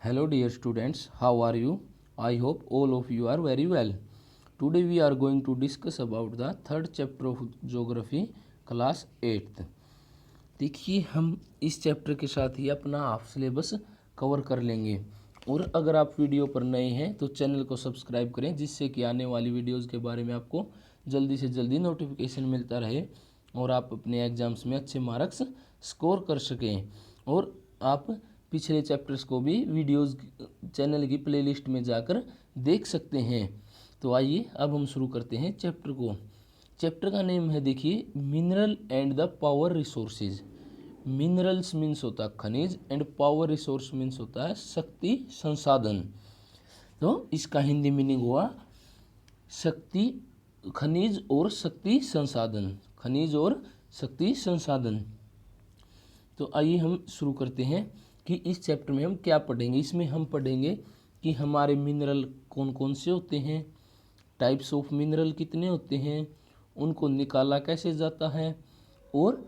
Hello dear students, how are you? I hope all of you are very well. Today we are going to discuss about the third chapter of geography class 8th. देखिए हम इस chapter के साथ ही अपना half syllabus cover कर लेंगे। और अगर आप वीडियो पर नए हैं तो चैनल को सब्सक्राइब करें, जिससे कि आने वाली वीडियोस के बारे में आपको जल्दी से जल्दी नोटिफिकेशन मिलता रहे और आप अपने एग्जाम्स में अच्छे मार्क्स स्कोर कर सकें। और आप पिछले चैप्टर्स को भी वीडियोस चैनल की प्लेलिस्ट में जाकर देख सकते हैं। तो आइए अब हम शुरू करते हैं चैप्टर को। चैप्टर का नेम है, देखिए, mineral and the power resources. Minerals means होता है खनिज एंड पावर रिसोर्स मीन्स होता है शक्ति संसाधन। तो इसका हिंदी मीनिंग हुआ शक्ति, खनिज और शक्ति संसाधन, खनिज और शक्ति संसाधन। तो आइए हम शुरू करते हैं कि इस चैप्टर में हम क्या पढ़ेंगे। इसमें हम पढ़ेंगे कि हमारे मिनरल कौन कौन से होते हैं, टाइप्स ऑफ मिनरल कितने होते हैं, उनको निकाला कैसे जाता है, और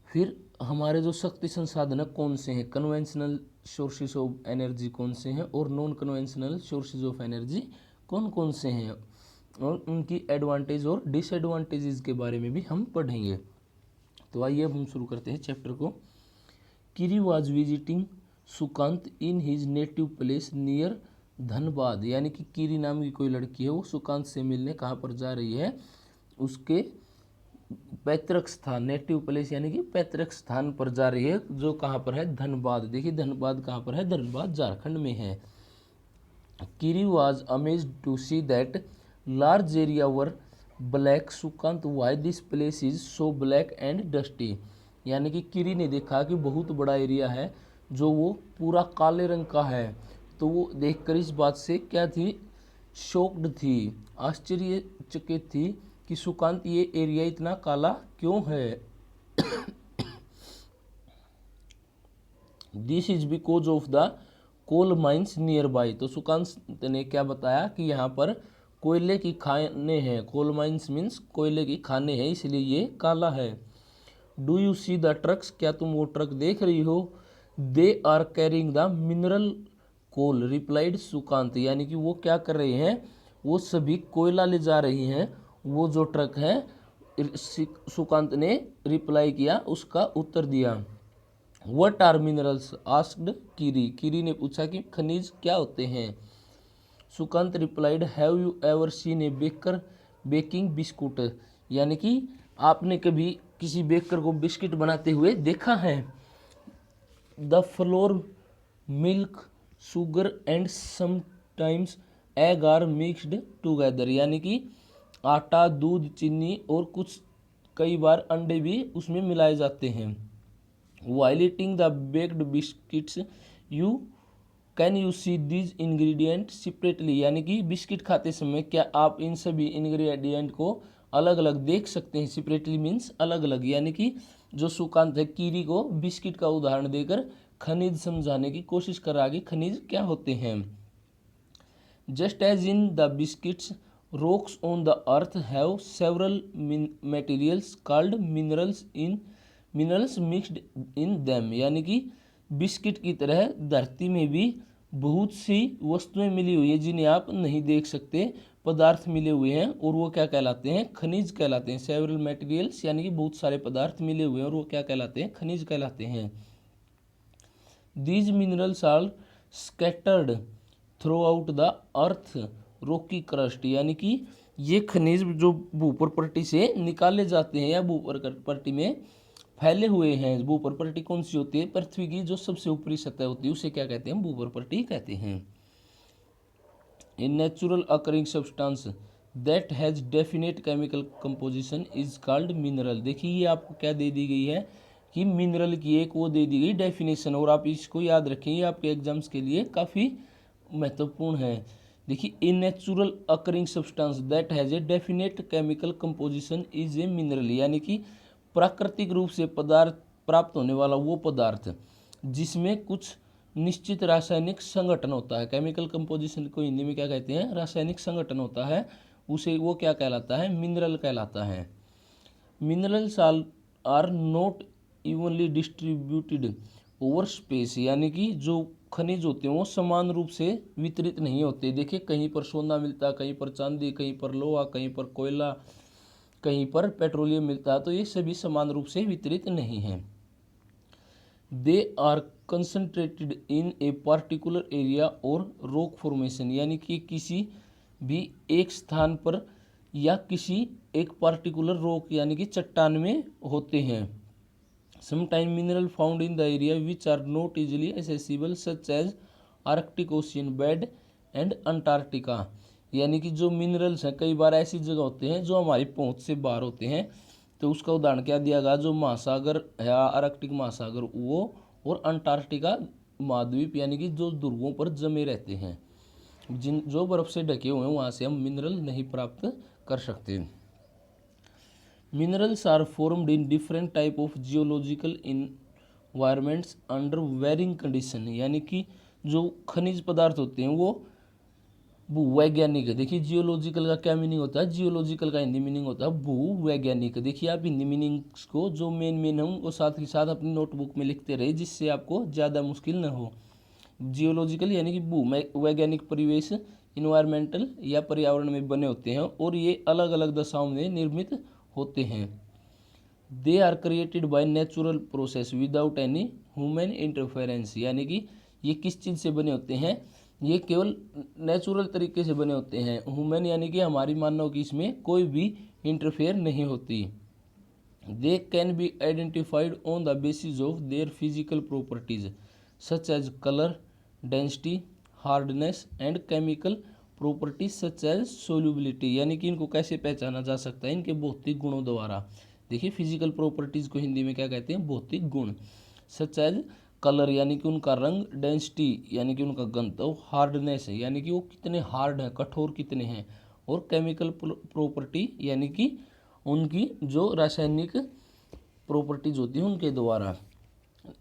फिर हमारे जो शक्ति संसाधन है कौन से हैं, कन्वेंशनल सोर्सेज ऑफ एनर्जी कौन से हैं और non conventional sources of energy कौन कौन से हैं, और उनकी एडवांटेज और डिसएडवांटेजेस के बारे में भी हम पढ़ेंगे। तो आइए अब हम शुरू करते हैं चैप्टर को। Kiri was visiting Sukant in his native place near Dhanbad, यानी कि किरी नाम की कोई लड़की है, वो सुकांत से मिलने कहाँ पर जा रही है, उसके पैतृक स्थान, नेटिव प्लेस यानी कि पैतृक स्थान पर जा रही है, जो कहाँ पर है, धनबाद। देखिए धनबाद कहाँ पर है, धनबाद झारखंड में है। Kiri was amazed to see that large area were black. Sukant why this place is so black and dusty, यानी कि किरी ने देखा कि बहुत बड़ा एरिया है जो वो पूरा काले रंग का है। तो वो देखकर इस बात से क्या थी, शॉक्ड थी, आश्चर्यचकित थी कि सुकांत ये एरिया इतना काला क्यों है। This is because of the coal mines nearby. तो सुकांत ने क्या बताया कि यहाँ पर कोयले की खाने हैं, कोल माइंस मीन्स कोयले की खाने हैं, इसलिए ये काला है। Do you see the trucks, क्या तुम वो ट्रक देख रही हो, they are carrying the mineral coal replied Sukant, यानी कि वो क्या कर रहे हैं, वो सभी कोयला ले जा रही हैं, वो जो ट्रक है। सुकांत ने रिप्लाई किया, उसका उत्तर दिया। व्हाट आर मिनरल्स आस्क्ड किरी, किरी ने पूछा कि खनिज क्या होते हैं। Sukant replied, have you ever seen a baker baking biscuit, यानी कि आपने कभी किसी बेकर को बिस्किट बनाते हुए देखा है। The flour milk sugar and sometimes egg are mixed together, यानी कि आटा, दूध, चीनी और कुछ कई बार अंडे भी उसमें मिलाए जाते हैं। While eating the baked biscuits you can you see these ingredient separately, यानी कि बिस्किट खाते समय क्या आप इन सभी इंग्रेडिएंट को अलग अलग देख सकते हैं। सेपरेटली मीन्स अलग अलग, यानी कि जो सुकांत है किरी को बिस्किट का उदाहरण देकर खनिज समझाने की कोशिश कर रहा है कि खनिज क्या होते हैं। Just as in the biscuits rocks on the earth have several materials called minerals mixed in them, यानी कि बिस्किट की तरह धरती में भी बहुत सी वस्तुएं मिली हुई है जिन्हें आप नहीं देख सकते, पदार्थ मिले हुए हैं, और वो क्या कहलाते हैं, खनिज कहलाते हैं। सेवरल मटेरियल्स यानी कि बहुत सारे पदार्थ मिले हुए हैं, और वो क्या कहलाते हैं, खनिज कहलाते हैं। These minerals are scattered throughout the earth rocky crust, यानी कि ये खनिज जो भूपर पट्टी से निकाले जाते हैं या भूपर पट्टी में फैले हुए हैं। भूपर पट्टी कौन सी होती है, पृथ्वी की जो सबसे ऊपरी सतह होती है उसे क्या कहते हैं, भूपर पट्टी कहते हैं। A natural occurring substance that has definite chemical composition is called mineral. देखिए ये आपको क्या दे दी गई है कि मिनरल की एक वो दे दी गई डेफिनेशन, और आप इसको याद रखें, ये आपके एग्जाम्स के लिए काफ़ी महत्वपूर्ण है। देखिए, a natural occurring substance that has a definite chemical composition is a mineral, यानी कि प्राकृतिक रूप से पदार्थ प्राप्त होने वाला वो पदार्थ जिसमें कुछ निश्चित रासायनिक संगठन होता है। केमिकल कंपोजिशन को हिंदी में क्या कहते हैं, रासायनिक संगठन होता है, उसे वो क्या कहलाता है, मिनरल कहलाता है। Minerals are not evenly distributed over space, यानी कि जो खनिज होते हैं वो समान रूप से वितरित नहीं होते। देखिए कहीं पर सोना मिलता है, कहीं पर चांदी, कहीं पर लोहा, कहीं पर कोयला, कहीं पर पेट्रोलियम मिलता है, तो ये सभी समान रूप से वितरित नहीं हैं। They are concentrated in a particular area or rock formation, यानी कि किसी भी एक स्थान पर या किसी एक पार्टिकुलर रॉक यानी कि चट्टान में होते हैं। Sometime mineral found in the area which are not easily accessible such as Arctic Ocean bed and Antarctica, यानी कि जो मिनरल्स हैं कई बार ऐसी जगह होते हैं जो हमारी पहुंच से बाहर होते हैं। तो उसका उदाहरण क्या दिया गया, जो महासागर है आर्कटिक महासागर वो, और अंटार्कटिका महाद्वीप, यानी कि जो ध्रुवों पर जमे रहते हैं, जिन जो बर्फ से ढके हुए हैं, वहाँ से हम मिनरल नहीं प्राप्त कर सकते। Minerals are formed in different type of geological environments under varying condition, यानी कि जो खनिज पदार्थ होते हैं वो भूवैज्ञानिक है। देखिए जियोलॉजिकल का क्या मीनिंग होता है, जियोलॉजिकल का हिंदी मीनिंग होता है भूवैज्ञानिक। देखिए आप हिंदी मीनिंग्स को जो मेन है उनको साथ ही साथ अपनी नोटबुक में लिखते रहे, जिससे आपको ज़्यादा मुश्किल न हो। जियोलॉजिकल यानी कि भूवैज्ञानिक परिवेश, इन्वायरमेंटल या पर्यावरण में बने होते हैं और ये अलग अलग दशाओं में निर्मित होते हैं। They are created by natural process without any human interference, यानी कि ये किस चीज़ से बने होते हैं, ये केवल नेचुरल तरीके से बने होते हैं। ह्यूमन यानी कि हमारी मानव की इसमें कोई भी इंटरफेयर नहीं होती। They can be identified on the basis of their physical properties such as colour, density, hardness and chemical properties such as solubility, यानी कि इनको कैसे पहचाना जा सकता है, इनके भौतिक गुणों द्वारा। देखिए फिजिकल प्रॉपर्टीज को हिंदी में क्या कहते हैं, भौतिक गुण। सच एज कलर यानी कि उनका रंग, डेंसिटी यानी कि उनका घनत्व, हार्डनेस यानी कि वो कितने हार्ड हैं, कठोर कितने हैं, और केमिकल प्रॉपर्टी यानी कि उनकी जो रासायनिक प्रॉपर्टीज होती हैं उनके द्वारा।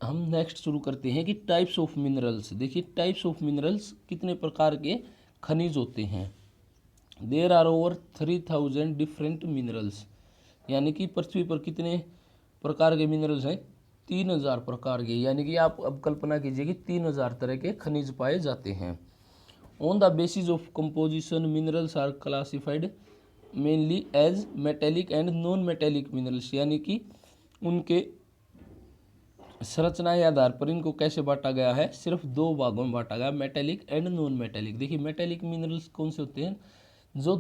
हम नेक्स्ट शुरू करते हैं कि टाइप्स ऑफ मिनरल्स। देखिए टाइप्स ऑफ मिनरल्स कितने प्रकार के खनिज होते हैं। There are over 3000 different minerals, यानी कि पृथ्वी पर कितने प्रकार के मिनरल्स हैं, 3000 प्रकार के, यानी कि आप अब कल्पना कीजिए कि 3000 तरह के खनिज पाए जाते हैं। On the basis of composition minerals are classified mainly as metallic and non metallic minerals, यानी कि उनके संरचना के आधार पर इनको कैसे बांटा गया है, सिर्फ दो भागों में बांटा गया, मेटेलिक एंड नॉन मेटेलिक। देखिए मेटेलिक मिनरल्स कौन से होते हैं, जो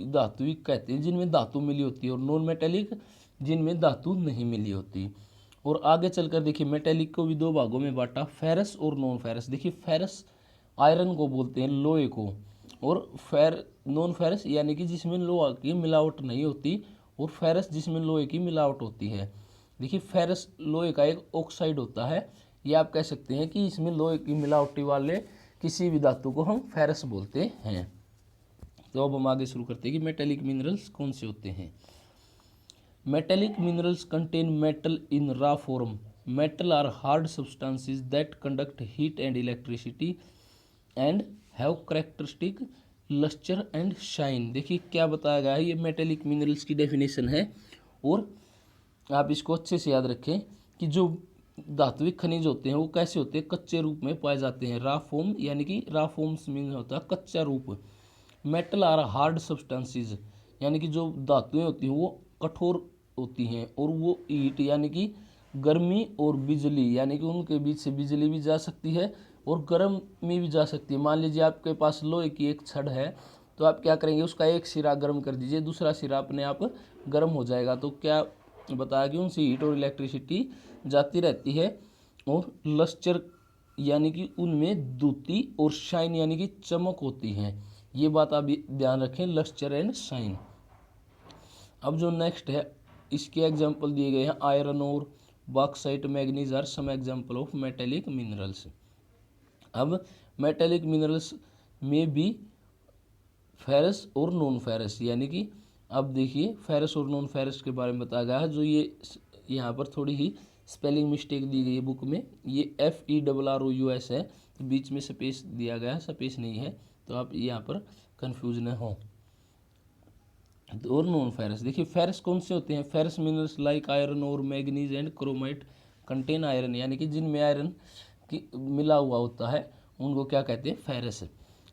धातुविक कहते हैं, जिनमें धातु मिली होती है, और नॉन मेटेलिक जिनमें धातु नहीं मिली होती। और आगे चलकर देखिए मेटेलिक को भी दो भागों में बांटा, फेरस और नॉन फेरस। देखिए फेरस आयरन को बोलते हैं, लोहे को, और नॉन फेरस यानी कि जिसमें लोहा की मिलावट नहीं होती, और फेरस जिसमें लोहे की मिलावट होती है। देखिए फेरस लोहे का एक ऑक्साइड होता है, या आप कह सकते हैं कि इसमें लोहे की मिलावटी वाले किसी भी धातु को हम फेरस बोलते हैं। तो अब हम आगे शुरू करते हैं कि मेटेलिक मिनरल्स कौन से होते हैं। Metallic minerals contain metal in raw form. Metal are hard substances that conduct heat and electricity and have characteristic lustre and shine. देखिए क्या बताया गया है, ये मेटेलिक मिनरल्स की डेफिनेशन है, और आप इसको अच्छे से याद रखें कि जो धात्विक खनिज होते हैं वो कैसे होते हैं, कच्चे रूप में पाए जाते हैं, रॉ फॉर्म, यानी कि रॉ फॉर्म्स मीन होता है कच्चा रूप। मेटल आर हार्ड सब्सटेंसेस, यानी कि जो धातुएं होती हैं वो कठोर होती हैं, और वो हीट यानी कि गर्मी और बिजली, यानी कि उनके बीच से बिजली भी जा सकती है और गर्म में भी जा सकती है। मान लीजिए आपके पास लोहे की एक छड़ है, तो आप क्या करेंगे, उसका एक सिरा गर्म कर दीजिए, दूसरा सिरा अपने आप गर्म हो जाएगा। तो क्या बताया कि उनसे हीट और इलेक्ट्रिसिटी जाती रहती है। और लस्टर यानी कि उनमें द्युति और शाइन यानी कि चमक होती है। ये बात आप ध्यान रखें, लस्टर एंड शाइन। अब जो नेक्स्ट है इसके एग्जाम्पल दिए गए हैं, आयरन और bauxite, manganese are some example of metallic minerals. अब मेटेलिक मिनरल्स में भी फेरस और नॉन फेरस, यानी कि अब देखिए फेरस और नॉन फेरस के बारे में बताया गया है। जो ये यहाँ पर थोड़ी ही स्पेलिंग मिस्टेक दी गई है बुक में, ये FERROUS है, तो बीच में स्पेस दिया गया है, स्पेस नहीं है, तो आप यहाँ पर कंफ्यूज न हो। और नॉन फेरस, देखिए फेरस कौन से होते हैं, फेरस मिनरल्स लाइक आयरन और manganese and chromite contain iron यानी कि जिनमें आयरन की मिला हुआ होता है उनको क्या कहते हैं, ferrous.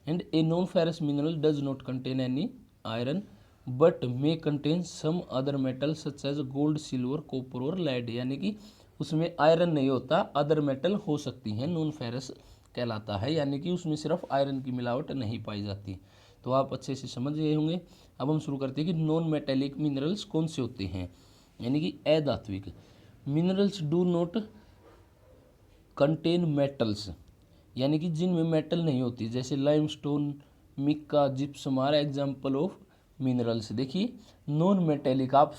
And a non ferrous mineral does not contain any iron but may contain some other metal such as gold, silver, copper और लेड, यानी कि उसमें आयरन नहीं होता, अदर मेटल हो सकती हैं, नॉन फेरस कहलाता है, यानी कि उसमें सिर्फ आयरन की मिलावट नहीं पाई जाती। तो आप अच्छे से समझ गए होंगे। अब हम शुरू करते हैं कि नॉन मेटेलिक मिनरल्स कौन से होते हैं, यानी कि अधात्विक। Minerals do not contain metals, यानी कि जिनमें मेटल नहीं होती, जैसे limestone, mica, gypsum are example of minerals. देखिए नॉन मेटेलिक, आप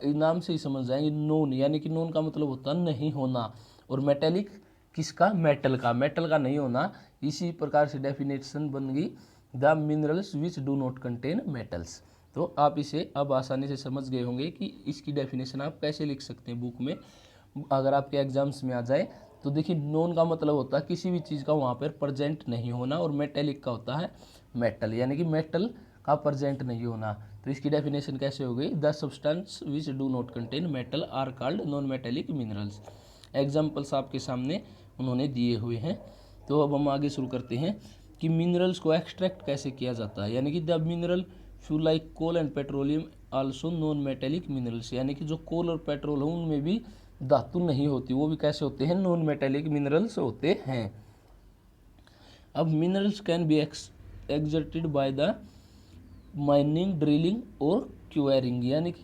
नाम से ही समझ जाएंगे, नॉन यानी कि नॉन का मतलब होता है नहीं होना, और मेटेलिक किसका, मेटल का, मेटल का नहीं होना। इसी प्रकार से डेफिनेशन बन गई the minerals which do not contain metals. तो आप इसे अब आसानी से समझ गए होंगे कि इसकी डेफिनेशन आप कैसे लिख सकते हैं बुक में, अगर आपके एग्जाम्स में आ जाए तो। देखिए नॉन का मतलब होता है किसी भी चीज़ का वहाँ पर प्रेजेंट नहीं होना, और मेटेलिक का होता है मेटल, यानी कि मेटल का प्रेजेंट नहीं होना। तो इसकी डेफिनेशन कैसे हो गई, the substance which do not contain metal are called non metallic minerals. Examples आपके सामने उन्होंने दिए हुए हैं। तो अब हम आगे शुरू करते हैं कि मिनरल्स को एक्सट्रैक्ट कैसे किया जाता है, यानी कि the mineral fuel like coal and petroleum also non metallic minerals, यानी कि जो कोल और पेट्रोल है उनमें भी धातु नहीं होती, वो भी कैसे होते हैं, नॉन मेटेलिक मिनरल्स होते हैं। अब minerals can be exerted by the mining, drilling और क्वेरिंग, यानी कि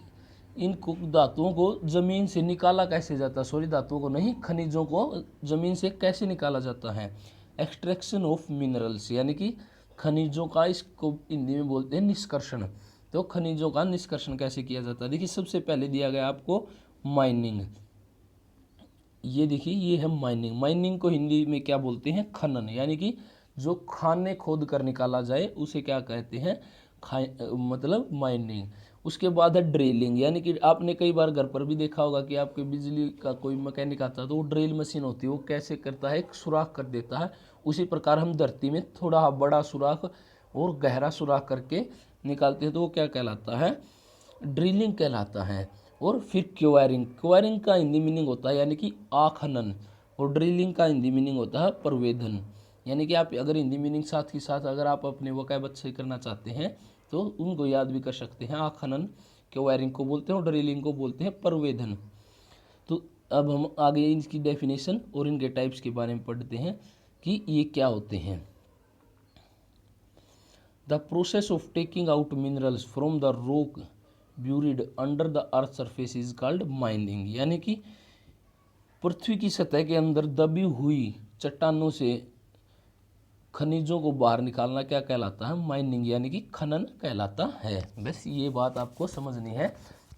इन धातुओं को जमीन से निकाला कैसे जाता है, सॉरी धातुओं को नहीं, खनिजों को जमीन से कैसे निकाला जाता है। एक्सट्रैक्शन ऑफ मिनरल्स, यानी कि खनिजों का, इसको हिंदी में बोलते हैं निष्कर्षण। तो खनिजों का निष्कर्षण कैसे किया जाता है, देखिए सबसे पहले दिया गया आपको माइनिंग। ये देखिए ये है माइनिंग। माइनिंग को हिंदी में क्या बोलते हैं, खनन, यानी कि जो खाने खोद कर निकाला जाए उसे क्या कहते हैं, मतलब माइनिंग। उसके बाद है ड्रिलिंग, यानी कि आपने कई बार घर पर भी देखा होगा कि आपके बिजली का कोई मैकेनिक आता है तो वो ड्रिल मशीन होती है, वो कैसे करता है, एक सुराख कर देता है। उसी प्रकार हम धरती में थोड़ा बड़ा सुराख और गहरा सुराख करके निकालते हैं, तो वो क्या कहलाता है, ड्रिलिंग कहलाता है। और फिर क्वेरिंग, क्वेरिंग का हिंदी मीनिंग होता है यानी कि आखनन, और ड्रिलिंग का हिंदी मीनिंग होता है प्रवेदन। यानी कि आप अगर हिंदी मीनिंग साथ ही साथ अगर आप अपने वोकैब अच्छे करना चाहते हैं तो उनको याद भी कर सकते हैं। आखनन क्वेरिंग को बोलते हैं और ड्रिलिंग को बोलते हैं प्रवेदन। तो अब हम आगे इनकी डेफिनेशन और इनके टाइप्स के बारे में पढ़ते हैं कि ये क्या होते हैं। The process of taking out minerals from the rock buried under the earth surface is called mining, यानी कि पृथ्वी की सतह के अंदर दबी हुई चट्टानों से खनिजों को बाहर निकालना क्या कहलाता है, माइनिंग, यानी कि खनन कहलाता है। बस ये बात आपको समझनी है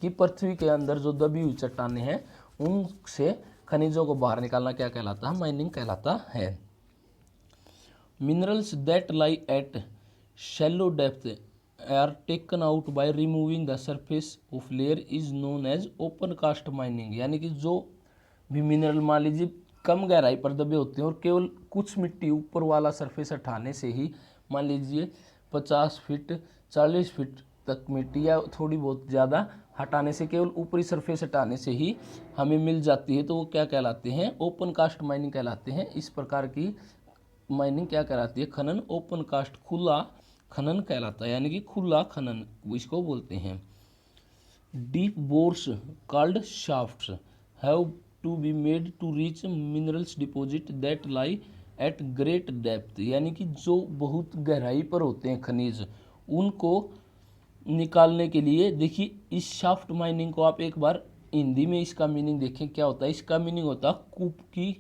कि पृथ्वी के अंदर जो दबी हुई चट्टानें हैं उनसे खनिजों को बाहर निकालना क्या कहलाता है, माइनिंग कहलाता है। Minerals that lie at shallow depth are taken out by removing the surface of layer is known as open cast mining, यानी कि जो भी मिनरल मान लीजिए कम गहराई पर दबे होते हैं और केवल कुछ मिट्टी ऊपर वाला सरफेस हटाने से ही, मान लीजिए 50 फीट 40 फीट तक मिट्टी या थोड़ी बहुत ज़्यादा हटाने से, केवल ऊपरी सरफेस हटाने से ही हमें मिल जाती है, तो वो क्या कहलाते हैं, ओपन कास्ट माइनिंग कहलाते हैं। इस प्रकार की माइनिंग क्या कहलाती है, खनन। ओपन कास्ट खुला खनन कहलाता है, यानी कि खुला खनन इसको बोलते हैं। Deep bores called shafts have to be made to reach minerals deposit that lie at great depth, यानी कि जो बहुत गहराई पर होते हैं खनिज, उनको निकालने के लिए, देखिए इस शाफ्ट माइनिंग को आप एक बार हिंदी में इसका मीनिंग देखें क्या होता है। इसका मीनिंग होता है कूप की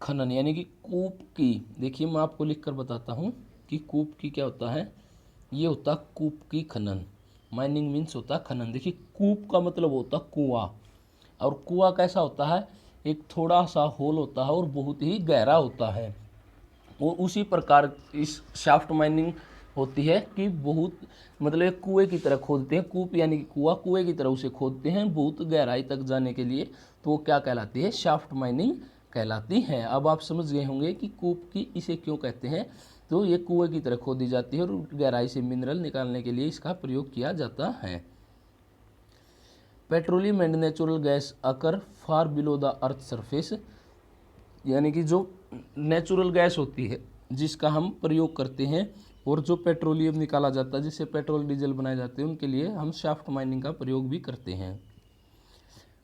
खनन, यानी कि कूप की, देखिए मैं आपको लिख कर बताता हूँ कि कूप की क्या होता है, ये होता है कूप की खनन। माइनिंग मीन्स होता है खनन। देखिए कूप का मतलब होता है कुआं, और कुआं कैसा होता है, एक थोड़ा सा होल होता है और बहुत ही गहरा होता है। और उसी प्रकार इस शाफ्ट माइनिंग होती है कि बहुत मतलब एक कुएं की तरह खोदते हैं, कूप यानी कि कुआं, कुएं की तरह उसे खोदते हैं बहुत गहराई तक जाने के लिए, तो वो क्या कहलाती है, शाफ्ट माइनिंग कहलाती है। अब आप समझ गए होंगे कि कूप की इसे क्यों कहते हैं। तो ये कुएं की तरह खोदी जाती है और गहराई से मिनरल निकालने के लिए इसका प्रयोग किया जाता है। Petroleum and natural gas occur far below the earth surface, यानी कि जो नेचुरल गैस होती है जिसका हम प्रयोग करते हैं और जो पेट्रोलियम निकाला जाता है जिससे पेट्रोल डीजल बनाए जाते हैं, उनके लिए हम शाफ्ट माइनिंग का प्रयोग भी करते हैं।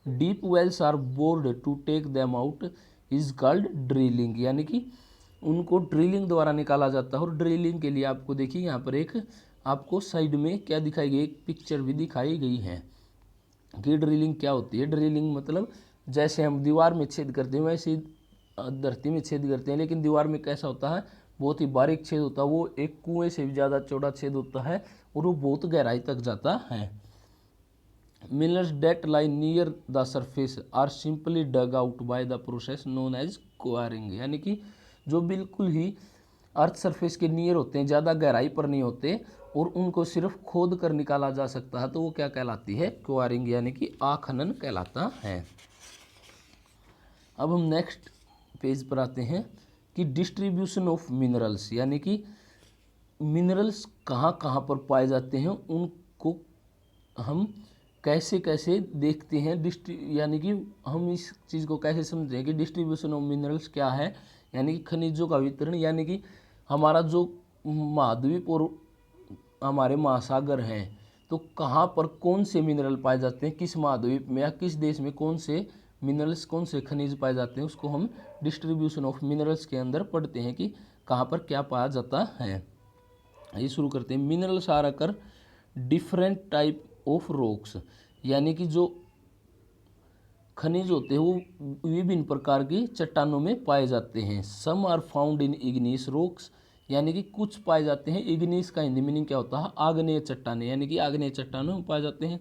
Deep wells are bored to take them out is called drilling, यानी कि उनको ड्रिलिंग द्वारा निकाला जाता है। और ड्रिलिंग के लिए आपको देखिए यहाँ पर एक आपको साइड में क्या दिखाई गई, एक पिक्चर भी दिखाई गई है कि ड्रिलिंग क्या होती है। ड्रिलिंग मतलब जैसे हम दीवार में छेद करते हैं वैसे धरती में छेद करते हैं, लेकिन दीवार में कैसा होता है, बहुत ही बारीक छेद होता है, वो एक कुएं से भी ज़्यादा चौड़ा छेद होता है और वो बहुत गहराई तक जाता है। Minerals that lie near the surface are simply dug out by the process known as quarrying, यानी कि जो बिल्कुल ही अर्थ सरफेस के नियर होते हैं, ज़्यादा गहराई पर नहीं होते और उनको सिर्फ खोद कर निकाला जा सकता है, तो वो क्या कहलाती है, क्वारिंग, यानी कि आखनन कहलाता है। अब हम नेक्स्ट पेज पर आते हैं कि डिस्ट्रीब्यूशन ऑफ मिनरल्स, यानी कि मिनरल्स कहाँ कहाँ पर पाए जाते हैं, उनको हम कैसे कैसे देखते हैं, यानी कि हम इस चीज़ को कैसे समझते हैं कि डिस्ट्रीब्यूशन ऑफ मिनरल्स क्या है, यानी कि खनिजों का वितरण, यानी कि हमारा जो महाद्वीप और हमारे महासागर हैं, तो कहाँ पर कौन से मिनरल पाए जाते हैं, किस महाद्वीप में या किस देश में कौन से मिनरल्स, कौन से खनिज पाए जाते हैं, उसको हम डिस्ट्रीब्यूशन ऑफ मिनरल्स के अंदर पढ़ते हैं कि कहाँ पर क्या पाया जाता है। ये शुरू करते हैं। Minerals are occur different type of rocks, यानी कि जो खनिज होते हैं वो विभिन्न प्रकार की चट्टानों में पाए जाते हैं। Some are found in igneous rocks, यानी कि कुछ पाए जाते हैं, इग्नियस का हिंदी मीनिंग क्या होता है, आग्नेय चट्टानें, यानी कि आग्नेय चट्टानों में पाए जाते हैं।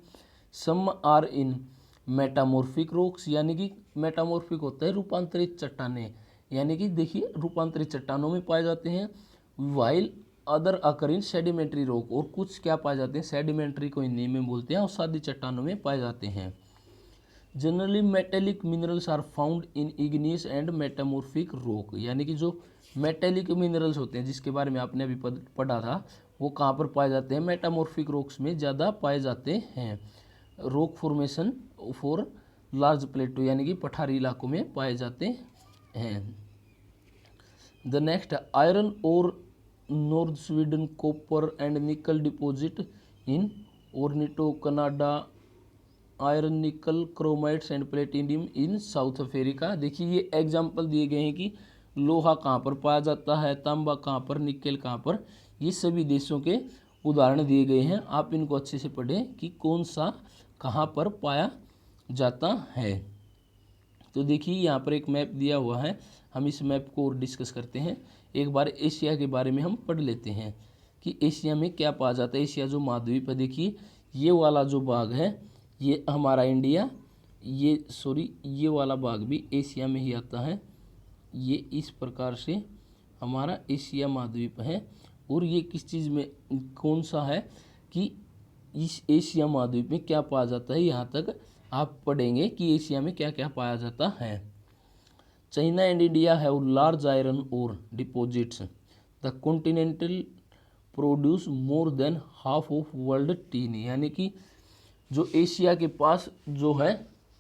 Some are in metamorphic rocks, यानी कि मेटामॉर्फिक होता है रूपांतरित चट्टानें, यानी कि देखिए रूपांतरित चट्टानों में पाए जाते हैं। वाइल अदर अकर इन सेडिमेंट्री रॉक, और कुछ क्या पाए जाते हैं, सेडिमेंट्री को हिंदी में बोलते हैं, और सादी चट्टानों में पाए जाते हैं। Generally metallic minerals are found in igneous and metamorphic rock, यानी कि जो मेटेलिक मिनरल्स होते हैं जिसके बारे में आपने अभी पढ़ा था, वो कहाँ पर पाए जाते हैं, मेटामॉर्फिक रॉक्स में ज़्यादा पाए जाते हैं। Rock formation for large plateau, यानी कि पठारी इलाकों में पाए जाते हैं। द नेक्स्ट आयरन और north Sweden copper and nickel deposit in ओर्निटो Canada, iron nickel chromites and platinum in South Africa. देखिए ये एग्जाम्पल दिए गए हैं कि लोहा कहाँ पर पाया जाता है, तांबा कहाँ पर, निकेल कहाँ पर, ये सभी देशों के उदाहरण दिए गए हैं। आप इनको अच्छे से पढ़ें कि कौन सा कहाँ पर पाया जाता है। तो देखिए यहाँ पर एक मैप दिया हुआ है, हम इस मैप को और डिस्कस करते हैं। एक बार एशिया के बारे में हम पढ़ लेते हैं कि एशिया में क्या पाया जाता है। एशिया जो महाद्वीप है, देखिए ये वाला जो भाग है ये हमारा इंडिया, ये वाला भाग भी एशिया में ही आता है। ये इस प्रकार से हमारा एशिया महाद्वीप है। और ये किस चीज़ में कौन सा है कि इस एशिया महाद्वीप में क्या पाया जाता है, यहाँ तक आप पढ़ेंगे कि एशिया में क्या क्या पाया जाता है। China and India have large iron ore deposits, the continental produce more than half of world tin, यानी कि जो एशिया के पास जो है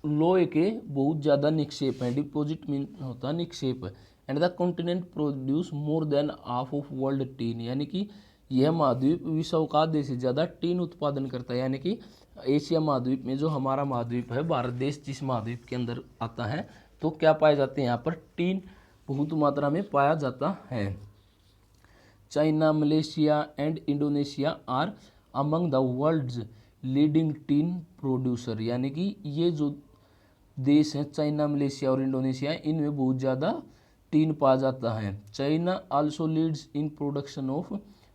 लोहे के बहुत ज़्यादा निक्षेप हैं, डिपॉजिट मीन होता है निक्षेप, and the continent produce more than half of world tin, यानी कि यह महाद्वीप विश्व का आधे से ज़्यादा टीन उत्पादन करता है। यानी कि एशिया महाद्वीप में जो हमारा महाद्वीप है, भारत देश जिस महाद्वीप के अंदर आता है, तो क्या पाए जाते हैं यहाँ पर, टीन बहुत मात्रा में पाया जाता है। China, Malaysia and Indonesia are among the world's leading tin producer, यानी कि ये जो देश हैं चाइना, मलेशिया और इंडोनेशिया, इनमें बहुत ज़्यादा टीन पाया जाता है। China also leads in production of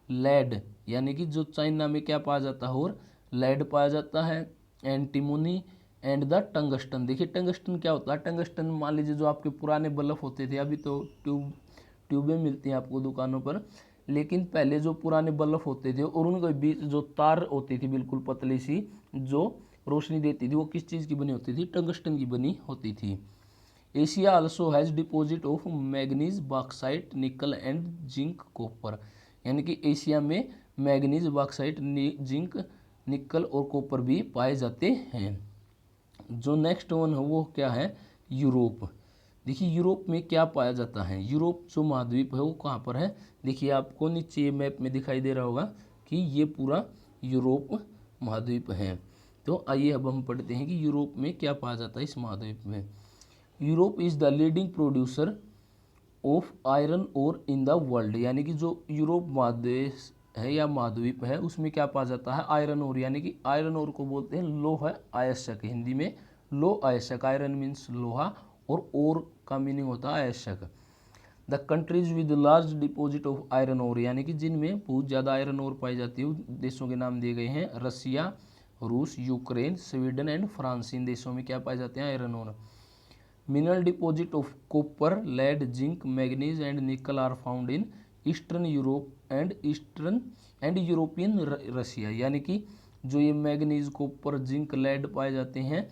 lead, यानी कि जो चाइना में क्या पाया जाता है, और लेड पाया जाता है, एंटीमोनी एंड द टंगस्टन। देखिए टंगस्टन क्या होता है, टंगस्टन मान लीजिए जो आपके पुराने बल्ब होते थे, अभी तो ट्यूबें मिलती हैं आपको दुकानों पर, लेकिन पहले जो पुराने बल्ब होते थे और उनके बीच जो तार होती थी बिल्कुल पतली सी जो रोशनी देती थी, वो किस चीज़ की बनी होती थी, टंगस्टन की बनी होती थी। Asia also has deposit of manganese, bauxite, निकल एंड जिंक, कॉपर, यानी कि एशिया में मैग्नीज, बॉक्साइट, जिंक, निकल और कॉपर भी पाए जाते हैं। जो नेक्स्ट वन है वो क्या है, यूरोप। देखिए यूरोप में क्या पाया जाता है, यूरोप जो महाद्वीप है वो कहाँ पर है, देखिए आपको नीचे ये मैप में दिखाई दे रहा होगा कि ये पूरा यूरोप महाद्वीप है। तो आइए अब हम पढ़ते हैं कि यूरोप में क्या पाया जाता है इस महाद्वीप में। Europe is the leading producer of iron ore in the world, यानी कि जो यूरोप महादेश है या महाद्वीप है उसमें क्या पाया जाता है, आयरन ओर, यानी कि आयरन ओर को बोलते हैं लोह अयस्क, हिंदी में लोह अयस्क, आयरन मीन्स लोहा और ओर का मीनिंग होता है अयस्क। The countries with large deposit of iron ore, यानी कि जिनमें बहुत ज़्यादा आयरन ओर पाई जाती है देशों के नाम दिए गए हैं, रसिया, रूस, यूक्रेन, स्वीडन एंड फ्रांस। इन देशों में क्या पाए जाते हैं, iron ore. Mineral deposit of copper, lead, zinc, manganese and nickel are found in Eastern Europe and European Russia, यानी कि जो ये मैग्नीज, कॉपर, जिंक, लेड पाए जाते हैं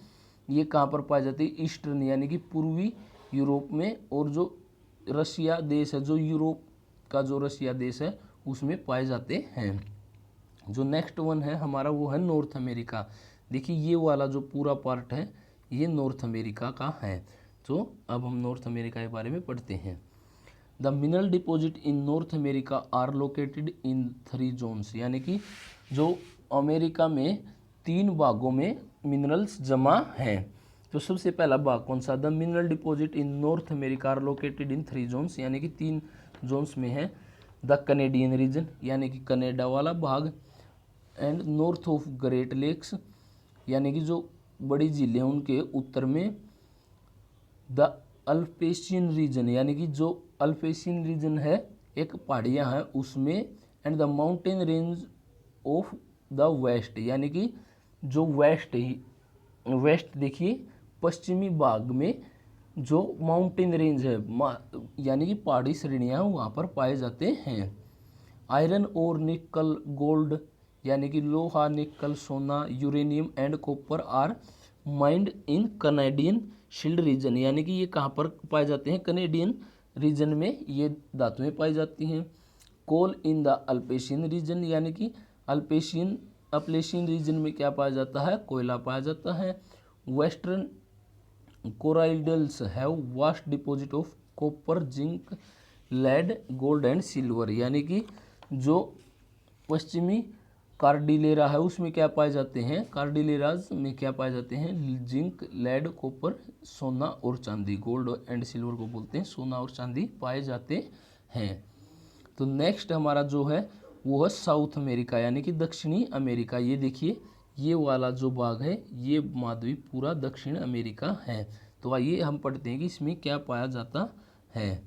ये कहाँ पर पाए जाते हैं, ईस्टर्न यानी कि पूर्वी यूरोप में, और जो रशिया देश है, जो यूरोप का जो रशिया देश है उसमें पाए जाते हैं। जो नेक्स्ट वन है हमारा वो है नॉर्थ अमेरिका। देखिए ये वाला जो पूरा पार्ट है ये नॉर्थ अमेरिका का है। तो अब हम नॉर्थ अमेरिका के बारे में पढ़ते हैं। The mineral deposit in North America are located in 3 zones, यानी कि जो अमेरिका में 3 भागों में मिनरल्स जमा हैं। तो सबसे पहला भाग कौन सा, the mineral deposit in North America are located in 3 zones, यानी कि 3 जोन्स में है। द कनेडियन रीजन, यानी कि कनाडा वाला भाग, and north of Great Lakes, यानी कि जो बड़ी झीलें हैं उनके उत्तर में। द अल्पेशियन रीजन, यानी कि जो अल्पेशियन रीजन है एक पहाड़ियाँ हैं उसमें। And the mountain range of the west, यानी कि जो वेस्ट देखिए पश्चिमी भाग में जो माउंटेन रेंज है यानी कि पहाड़ी श्रेणियाँ वहाँ पर पाए जाते हैं। आयरन और निकल, गोल्ड यानी कि लोहा, निकल, सोना, uranium and copper are mined in Canadian Shield region, यानी कि ये कहाँ पर पाए जाते हैं, कनेडियन रीजन में ये धातुएं पाई जाती हैं। कोल इन द अल्पेशियन रीजन, यानी कि अपलेशियन रीजन में क्या पाया जाता है, कोयला पाया जाता है। Western cordilleras have vast deposit of copper, zinc, lead, gold and silver, यानी कि जो पश्चिमी कार्डिलेरा है उसमें क्या पाए जाते हैं, कार्डिलेराज में क्या पाए जाते हैं, जिंक, लेड, कॉपर, सोना और चांदी, गोल्ड एंड सिल्वर को बोलते हैं, सोना और चांदी पाए जाते हैं। तो नेक्स्ट हमारा जो है वो है साउथ अमेरिका, यानी कि दक्षिणी अमेरिका। ये देखिए ये वाला जो भाग है ये महाद्वीप पूरा दक्षिण अमेरिका है। तो आइए हम पढ़ते हैं कि इसमें क्या पाया जाता है।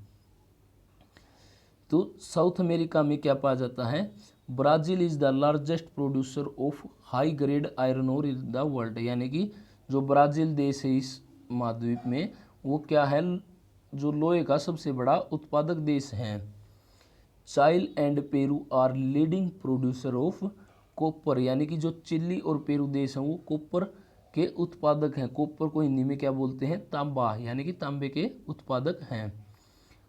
तो साउथ अमेरिका में क्या पाया जाता है, Brazil is the largest producer of high grade iron ore in the world, यानी कि जो ब्राज़ील देश है इस महाद्वीप में वो क्या है, जो लोहे का सबसे बड़ा उत्पादक देश है। Chile and Peru are leading producer of copper, यानी कि जो चिली और पेरू देश हैं वो कॉपर के उत्पादक हैं। कॉपर को हिंदी में क्या बोलते हैं, तांबा, यानी कि तांबे के उत्पादक हैं।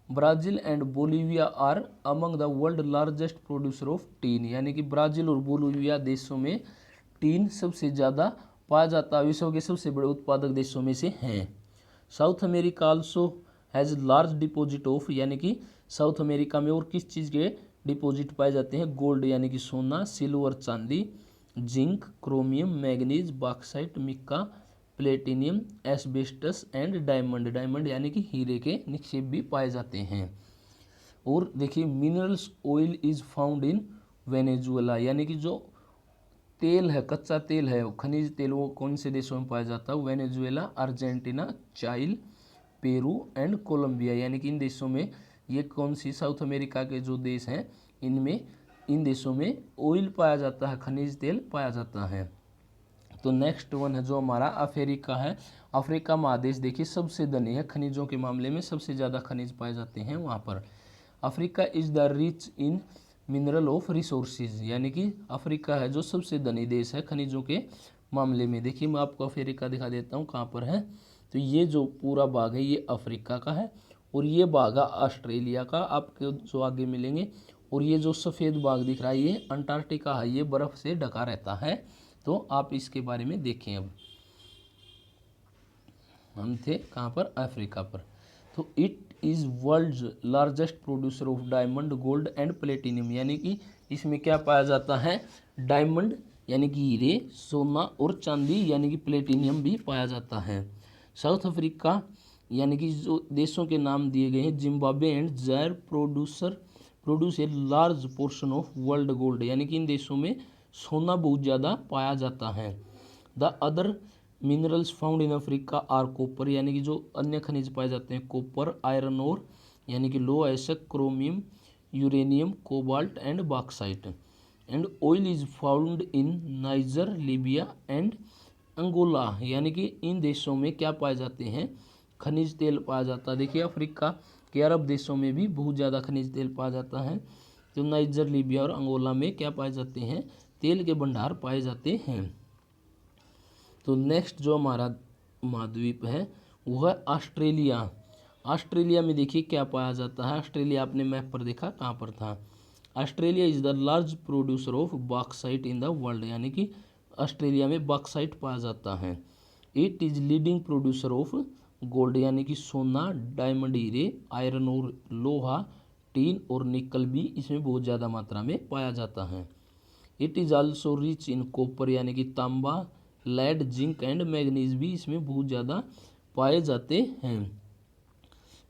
Brazil and Bolivia are among the world largest producer of tin, यानी कि ब्राज़ील और बोलीविया देशों में टीन सबसे ज़्यादा पाया जाता है, विश्व के सबसे बड़े उत्पादक देशों में से हैं। South America also has large deposit of, यानी कि साउथ अमेरिका में और किस चीज़ के डिपॉजिट पाए जाते हैं, गोल्ड यानी कि सोना, सिल्वर चांदी, zinc, chromium, manganese, bauxite, Mika, platinum, asbestos and diamond यानी कि हीरे के निक्षेप भी पाए जाते हैं। और देखिए minerals oil is found in Venezuela, यानी कि जो तेल है, कच्चा तेल है, खनिज तेल, वो कौन से देशों में पाया जाता है, वेनेजुएला, अर्जेंटीना, चाइल, पेरू एंड कोलंबिया, यानी कि इन देशों में ये कौन सी साउथ अमेरिका के जो देश हैं इनमें इन देशों में ऑयल पाया जाता है, खनिज तेल पाया जाता है। तो नेक्स्ट वन है जो हमारा अफ्रीका है। अफ्रीका महादेश देखिए सबसे धनी है, खनिजों के मामले में सबसे ज़्यादा खनिज पाए जाते हैं वहाँ पर। Africa is the rich in mineral of resources, यानी कि अफ्रीका है जो सबसे धनी देश है खनिजों के मामले में। देखिए मैं आपको अफ्रीका दिखा देता हूँ कहाँ पर है। तो ये जो पूरा भाग है ये अफ्रीका का है और ये भाग है ऑस्ट्रेलिया का, आपके जो आगे मिलेंगे। और ये जो सफ़ेद भाग दिख रहा है ये अंटार्कटिका है, ये बर्फ़ से ढका रहता है। तो आप इसके बारे में देखें अब। हम थे कहाँ पर, अफ्रीका पर। तो it is world's largest producer of diamond, gold and platinum, यानी कि इसमें क्या पाया जाता है, डायमंड यानी कि हीरे, सोना और चांदी यानी कि प्लेटिनियम भी पाया जाता है। साउथ अफ्रीका यानी कि जो देशों के नाम दिए गए हैं, Zimbabwe and Zaire produce a large portion of world gold, यानी कि इन देशों में सोना बहुत ज़्यादा पाया जाता है। The other minerals found in Africa are copper, यानी कि जो अन्य खनिज पाए जाते हैं, कॉपर, आयरन ओर यानी कि लोह अयस्क, chromium, uranium, cobalt and bauxite. And oil is found in Niger, Libya and Angola, यानी कि इन देशों में क्या पाए जाते हैं, खनिज तेल पाया जाता है। देखिए अफ्रीका के अरब देशों में भी बहुत ज़्यादा खनिज तेल पाया जाता है। तो नाइजर, लीबिया और अंगोला में क्या पाए जाते हैं, तेल के भंडार पाए जाते हैं। तो नेक्स्ट जो हमारा महाद्वीप है वो है ऑस्ट्रेलिया। ऑस्ट्रेलिया में देखिए क्या पाया जाता है, ऑस्ट्रेलिया आपने मैप पर देखा कहाँ पर था। Australia is the large producer of bauxite in the world, यानी कि ऑस्ट्रेलिया में बॉक्साइट पाया जाता है। It is leading producer of gold, यानी कि सोना, डायमंड, हीरे, आयरन और लोहा, टीन और निकल भी इसमें बहुत ज़्यादा मात्रा में पाया जाता है। It is also rich in copper, यानी कि तांबा, लेड, जिंक एंड मैग्नीज भी इसमें बहुत ज़्यादा पाए जाते हैं।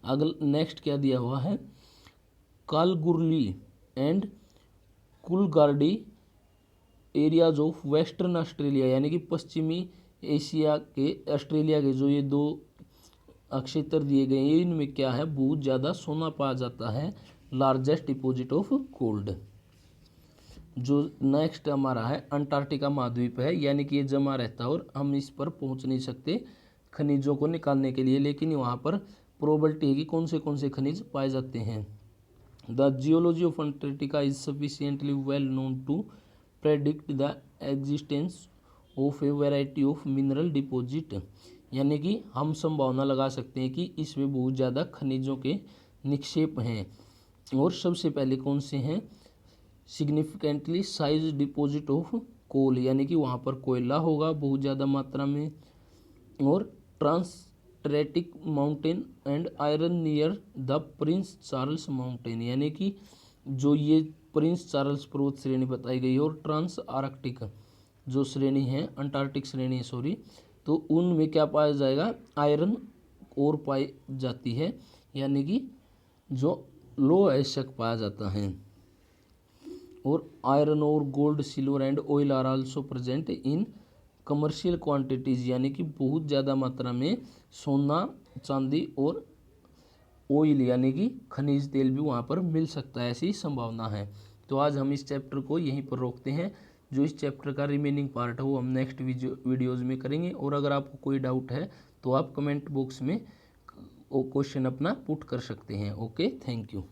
अगला नेक्स्ट क्या दिया हुआ है, Kalgoorlie and Coolgardie areas of western Australia, यानी कि पश्चिमी एशिया के ऑस्ट्रेलिया के जो ये दो क्षेत्र दिए गए हैं, इनमें क्या है, बहुत ज़्यादा सोना पाया जाता है, लार्जेस्ट डिपॉजिट ऑफ गोल्ड। जो नेक्स्ट हमारा है अंटार्कटिका महाद्वीप है, यानी कि ये जमा रहता है और हम इस पर पहुंच नहीं सकते खनिजों को निकालने के लिए, लेकिन वहाँ पर प्रोबेबिलिटी है कि कौन से खनिज पाए जाते हैं। The geology of Antarctica is sufficiently well known to predict the existence of a variety of mineral deposit, यानी कि हम संभावना लगा सकते हैं कि इसमें बहुत ज़्यादा खनिजों के निक्षेप हैं। और सबसे पहले कौन से हैं, significantly size deposit of coal, यानी कि वहाँ पर कोयला होगा बहुत ज़्यादा मात्रा में, और transantarctic mountain and iron near the Prince Charles mountain, यानी कि जो ये प्रिंस चार्ल्स पर्वत श्रेणी बताई गई है और ट्रांस आर्कटिक जो श्रेणी है, अंटार्कटिक श्रेणी है सॉरी, तो उनमें क्या पाया जाएगा, आयरन और पाई जाती है, यानी कि जो लोह अयस्क पाया जाता है। और आयरन और gold, silver and oil are also present in commercial quantities, यानी कि बहुत ज़्यादा मात्रा में सोना, चांदी और ऑयल यानी कि खनिज तेल भी वहाँ पर मिल सकता है, ऐसी संभावना है। तो आज हम इस चैप्टर को यहीं पर रोकते हैं। जो इस चैप्टर का रिमेनिंग पार्ट है वो हम नेक्स्ट वीडियोज़ में करेंगे। और अगर आपको कोई डाउट है तो आप कमेंट बॉक्स में क्वेश्चन अपना पुट कर सकते हैं। Okay, thank you.